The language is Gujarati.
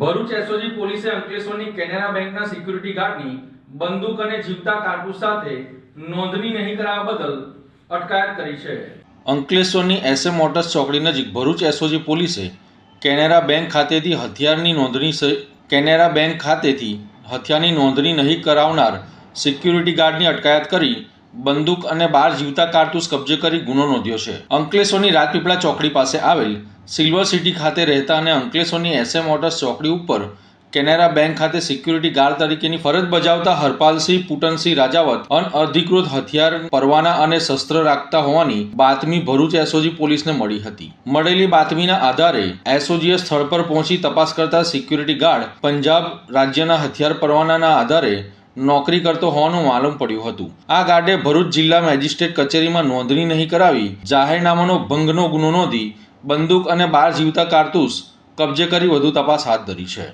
ભરૂચ એસઓજી પોલીસે અંકલેશ્વરની કેનેરા બેંકના સિક્યુરિટી ગાર્ડની બંદૂક અને જીવતા કારતૂસ સાથે નોંધણી નહીં કરાવવા બદલ અટકાયત કરી છે। અંકલેશ્વરની એસએમ મોટર્સ ચોકડી નજીક ભરૂચ એસઓજી પોલીસે કેનેરા બેંક ખાતેથી હથિયારની નોંધણી નહીં કરાવનાર સિક્યુરિટી ગાર્ડની અટકાયત કરી બંદૂક અને 12 જીવતા કારતૂસ કબજે કરી ગુનો નોંધ્યો છે। અંકલેશ્વરની રાજપીપળા ચોકડી પાસે આવેલ સિલ્વર સિટી ખાતે રહેતા અને અંકલેશ્વરની એસએમ મોટર્સ ચોકડી ઉપર કેનેરા બેંક ખાતે સિક્યુરિટી ગાર્ડ તરીકેની ફરજ બજાવતા હરપાલસિંહ પુટનસિંહ રાજાવત અનઅધિકૃત હથિયાર પરવાના અને શસ્ત્ર રાખતા હોવાની બાતમી ભરૂચ એસઓજી પોલીસને મળી હતી। મળેલી બાતમીના આધારે એસઓજીએ સ્થળ પર પહોંચી તપાસ કરતા સિક્યુરિટી ગાર્ડ પંજાબ રાજ્યના હથિયાર પરવાનાના આધારે નોકરી કરતો હોવાનું માલુમ પડ્યું હતું। આ ગાર્ડે ભરૂચ જિલ્લા મેજિસ્ટ્રેટ કચેરીમાં નોંધણી નહીં કરાવી જાહેરનામાનો ભંગનો ગુનો નોંધી બંદૂક અને 12 જીવતા કારતૂસ કબજે કરી વધુ તપાસ હાથ ધરી છે।